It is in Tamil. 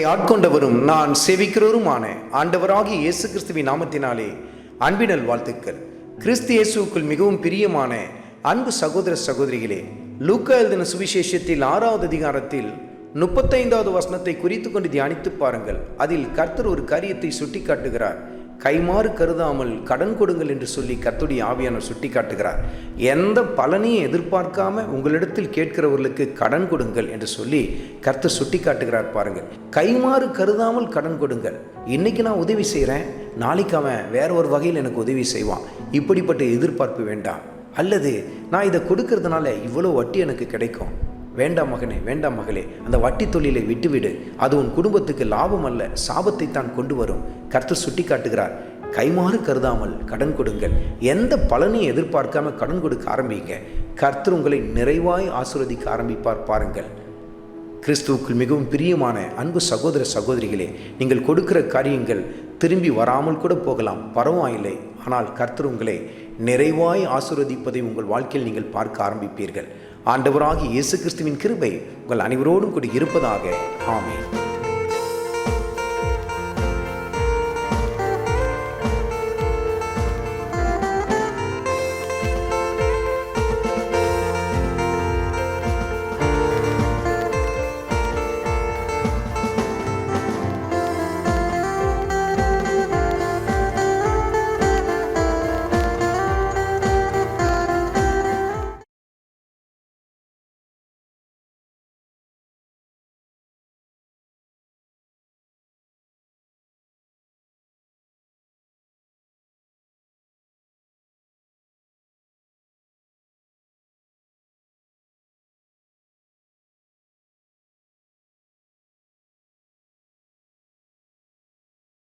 ஆட்கொண்டவரும் நான் சேவிக்கிறவருமான ஆண்டவராகிய இயேசு கிறிஸ்துவின் நாமத்தினாலே அன்பினல் வாழ்த்துக்கள். கிறிஸ்து இயேசுவுக்குள் மிகவும் பிரியமான அன்பு சகோதர சகோதரிகளே, லூக்கா எழுதின சுவிசேஷத்தில் 6வது அதிகாரத்தில் 35வது வசனத்தை குறித்து கொண்டு தியானித்து பாருங்கள். அதில் கர்த்தர் ஒரு காரியத்தை சுட்டி காட்டுகிறார். கைமாறு கருதாமல் கடன் கொடுங்கள் என்று சொல்லி கர்த்தருடைய ஆவியானவர் சுட்டி காட்டுகிறார். எந்த பலனையும் எதிர்பார்க்காம உங்களிடத்தில் கேட்கிறவர்களுக்கு கடன் கொடுங்கள் என்று சொல்லி கர்த்தர் சுட்டி காட்டுகிறார். பாருங்கள், கைமாறு கருதாமல் கடன் கொடுங்கள். இன்னைக்கு நான் உதவி செய்கிறேன், நாளைக்கு அவன் வேற ஒரு வகையில் எனக்கு உதவி செய்வான், இப்படிப்பட்ட எதிர்பார்ப்பு வேண்டாம். அல்லது நான் இதை கொடுக்கறதுனால இவ்வளோ வட்டி எனக்கு கிடைக்கும், வேண்டாம் மகனே, வேண்டாம் மகளே, அந்த வட்டி தொழிலை விட்டுவிடு, அது உன் குடும்பத்துக்கு லாபம் அல்ல, சாபத்தை தான் கொண்டு வரும். கர்த்தர் சுட்டி காட்டுகிறார், கைமாறு கருதாமல் கடன் கொடுங்கள். எந்த பலனையும் எதிர்பார்க்காம கடன் கொடுக்க ஆரம்பிங்க. கர்த்தர் உங்களை நிறைவாய் ஆசீர்வதிக்க ஆரம்பிப்பார். பாருங்கள், கிறிஸ்துவுக்குள் மிகவும் பிரியமான அன்பு சகோதர சகோதரிகளே, நீங்கள் கொடுக்கிற காரியங்கள் திரும்பி வராமல் கூட போகலாம், பரவாயில்லை. ஆனால் கர்த்தர் உங்களை நிறைவாய் ஆசீர்வதிப்பதை உங்கள் வாழ்க்கையில் நீங்கள் பார்க்க ஆரம்பிப்பீர்கள். ஆண்டவராகிய இயேசு கிறிஸ்துவின் கிருபை உங்கள் அனைவரோடும் கூட இருப்பதாக. ஆமென்.